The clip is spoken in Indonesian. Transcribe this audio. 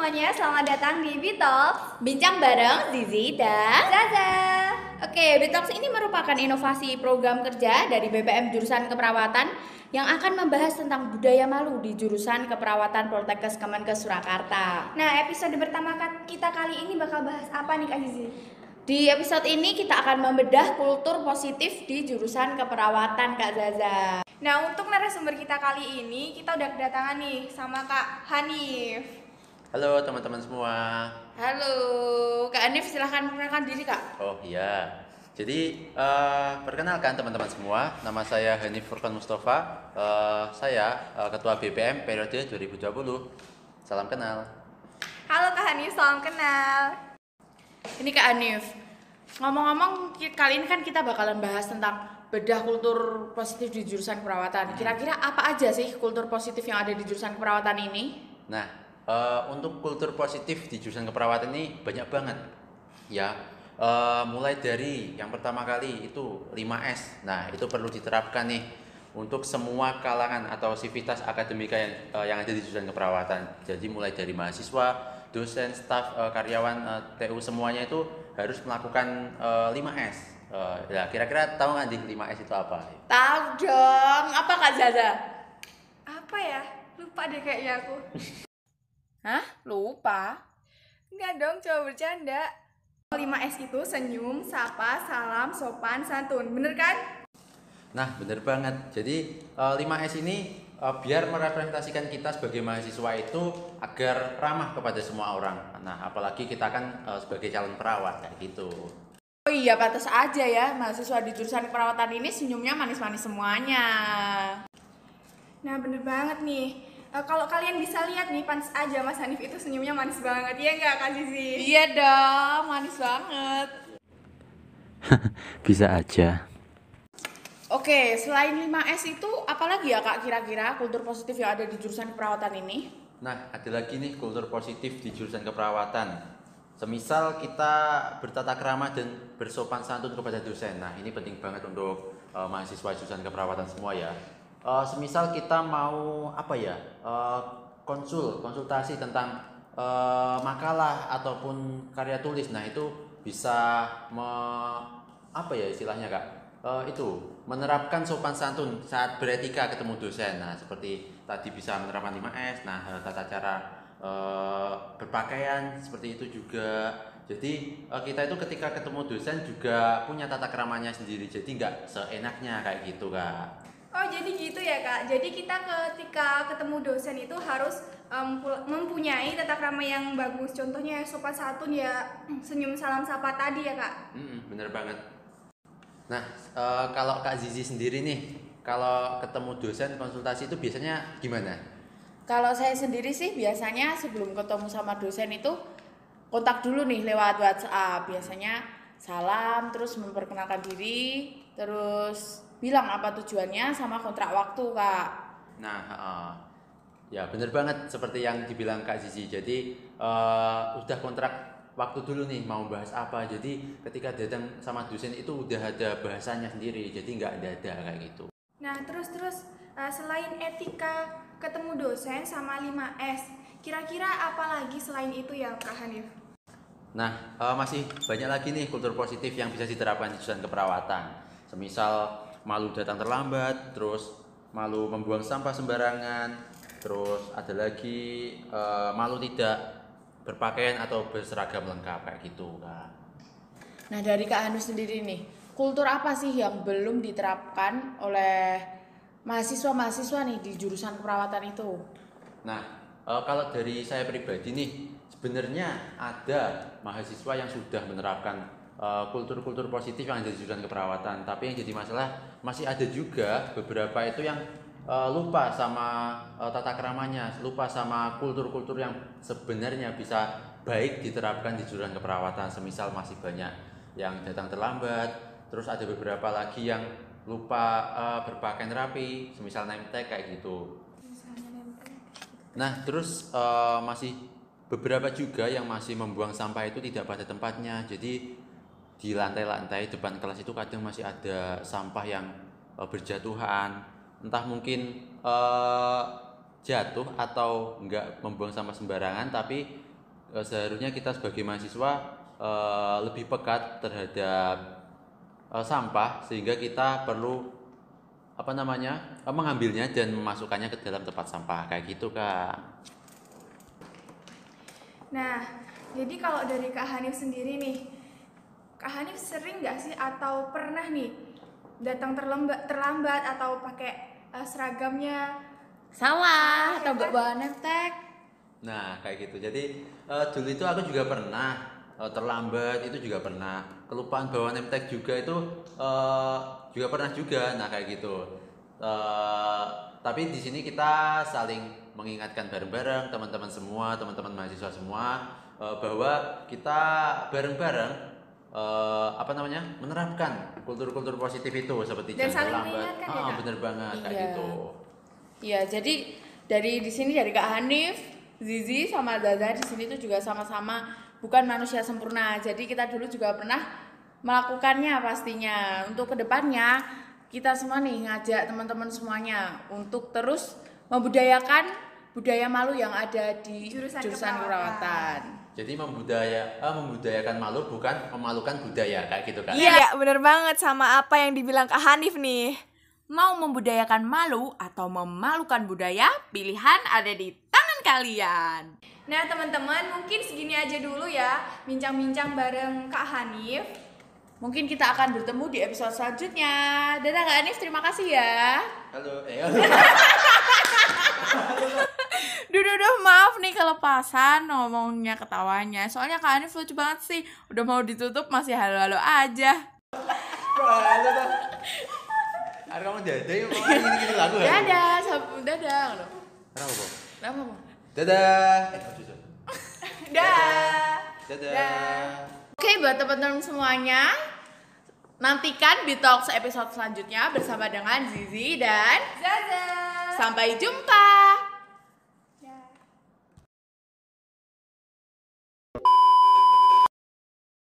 semuanya, selamat datang di Bitox. Bincang bareng Zizi dan Zaza. Oke, Bitox ini merupakan inovasi program kerja dari BPM jurusan keperawatan yang akan membahas tentang budaya malu di jurusan keperawatan Poltekkes Kemenkes Surakarta. Nah, episode pertama kita kali ini bakal bahas apa nih Kak Zizi? Di episode ini kita akan membedah kultur positif di jurusan keperawatan Kak Zaza. Nah, untuk narasumber kita kali ini kita udah kedatangan nih sama Kak Hanif. Halo teman-teman semua. Halo, Kak Hanif, silahkan perkenalkan diri Kak. Oh iya, jadi perkenalkan teman-teman semua, nama saya Hanif Furqan Mustafa. Saya Ketua BPM periode 2020. Salam kenal. Halo Kak Hanif, salam kenal. Ini Kak Hanif, ngomong-ngomong kali ini kan kita bakalan bahas tentang bedah kultur positif di jurusan keperawatan. Kira-kira apa aja sih kultur positif yang ada di jurusan keperawatan ini? Nah, untuk kultur positif di jurusan keperawatan ini banyak banget ya. Mulai dari yang pertama kali itu 5S. Nah, itu perlu diterapkan nih untuk semua kalangan atau sivitas akademika yang ada di jurusan keperawatan. Jadi mulai dari mahasiswa, dosen, staf, karyawan TU semuanya itu harus melakukan 5S. Ya, kira-kira tahu nggak di 5S itu apa? Tahu dong, apa Kak Zaza? Apa ya? Lupa deh kayaknya aku. Hah? Lupa? Enggak dong, coba bercanda. 5S itu senyum, sapa, salam, sopan, santun. Bener kan? Nah, bener banget. Jadi 5S ini biar merepresentasikan kita sebagai mahasiswa itu agar ramah kepada semua orang. Nah, apalagi kita kan sebagai calon perawat kayak gitu. Oh iya, pantas aja ya, mahasiswa di jurusan keperawatan ini senyumnya manis-manis semuanya. Nah, bener banget nih. Kalau kalian bisa lihat nih, pantas aja Mas Hanif itu senyumnya manis banget. Iya nggak Kak Zizi? Iya dong, manis banget. Bisa aja. Oke, selain 5S itu apalagi ya Kak kira-kira kultur positif yang ada di jurusan keperawatan ini? Nah, ada lagi nih kultur positif di jurusan keperawatan. Semisal kita bertata krama dan bersopan santun kepada dosen. Nah, ini penting banget untuk mahasiswa jurusan keperawatan semua ya. Semisal kita mau apa ya, konsultasi tentang makalah ataupun karya tulis. Nah, itu bisa apa ya istilahnya Kak? Itu menerapkan sopan santun saat beretika ketemu dosen. Nah, seperti tadi bisa menerapkan 5S. Nah, tata cara berpakaian seperti itu juga. Jadi kita itu ketika ketemu dosen juga punya tata keramanya sendiri. Jadi nggak seenaknya kayak gitu Kak. Oh, jadi gitu ya Kak. Jadi kita ketika ketemu dosen itu harus mempunyai tata krama yang bagus. Contohnya sopan santun ya, senyum salam sapa tadi ya Kak. Bener banget. Nah, kalau Kak Zizi sendiri nih, kalau ketemu dosen konsultasi itu biasanya gimana? Kalau saya sendiri sih biasanya sebelum ketemu sama dosen itu kontak dulu nih lewat WhatsApp. Biasanya salam, terus memperkenalkan diri, terus bilang apa tujuannya sama kontrak waktu Kak. Nah, ya bener banget seperti yang dibilang Kak Zizi. Jadi udah kontrak waktu dulu nih mau bahas apa. Jadi ketika datang sama dosen itu udah ada bahasanya sendiri. Jadi nggak ada kayak gitu. Nah, terus selain etika ketemu dosen sama 5S, kira-kira apa lagi selain itu ya Kak Hanif? Nah, masih banyak lagi nih kultur positif yang bisa diterapkan di jurusan keperawatan. Semisal malu datang terlambat, terus malu membuang sampah sembarangan, terus ada lagi malu tidak berpakaian atau berseragam lengkap kayak gitu Kak. Nah, dari Kak Hanus sendiri nih, kultur apa sih yang belum diterapkan oleh mahasiswa-mahasiswa nih di jurusan keperawatan itu? Nah, kalau dari saya pribadi nih, sebenarnya ada mahasiswa yang sudah menerapkan kultur-kultur positif yang ada di jurusan keperawatan. Tapi yang jadi masalah masih ada juga beberapa itu yang lupa sama tata keramanya, lupa sama kultur-kultur yang sebenarnya bisa baik diterapkan di jurusan keperawatan. Semisal masih banyak yang datang terlambat, terus ada beberapa lagi yang lupa berpakaian rapi, semisal name tag kayak gitu. Nah, terus masih beberapa juga yang masih membuang sampah itu tidak pada tempatnya. Jadi di lantai-lantai depan kelas itu kadang masih ada sampah yang berjatuhan, entah mungkin jatuh atau enggak membuang sampah sembarangan, tapi seharusnya kita sebagai mahasiswa lebih pekat terhadap sampah, sehingga kita perlu mengambilnya dan memasukkannya ke dalam tempat sampah kayak gitu, Kak. Nah, jadi kalau dari Kak Hanif sendiri nih, Kak Hanif sering nggak sih atau pernah nih datang terlambat atau pakai seragamnya Salah atau ya nggak kan? bawa name tag? Nah, kayak gitu. Jadi dulu itu aku juga pernah terlambat, itu juga pernah. Kelupaan bawa name tag juga itu juga pernah juga. Nah, kayak gitu. Tapi di sini kita saling mengingatkan bareng-bareng teman-teman mahasiswa semua bahwa kita bareng-bareng menerapkan kultur-kultur positif itu seperti Dan jangan saling terlambat. mengingatkan ya, Kak? Bener banget kayak Iya. gitu. Iya, jadi dari di sini dari Kak Hanif, Zizi sama Zaza di sini tuh juga sama-sama bukan manusia sempurna. Jadi kita dulu juga pernah melakukannya pastinya. Untuk kedepannya kita semua nih ngajak teman-teman semuanya untuk terus membudayakan budaya malu yang ada di Jurusan jurusan keperawatan. Jadi membudayakan malu bukan memalukan budaya kayak gitu kan. Iya, bener banget sama apa yang dibilang Kak Hanif nih. Mau membudayakan malu atau memalukan budaya, pilihan ada di tangan kalian. Nah teman-teman, mungkin segini aja dulu ya bincang-bincang bareng Kak Hanif. Mungkin kita akan bertemu di episode selanjutnya. Dadah Kak Hanif, terima kasih ya. Halo. Duh, maaf nih kelepasan ngomongnya ketawanya. Soalnya Kak Hanif lucu banget sih. Udah mau ditutup masih halo-halo aja. Halo dah. Ada kamu dadah yuk, gini lagu ya. Dadah, dadah. Kenapa? Kenapa? Dadah. Dah. Dadah. Oke, buat teman-teman semuanya, nantikan Bitox episode selanjutnya bersama dengan Zizi dan Zaza. sampai jumpa.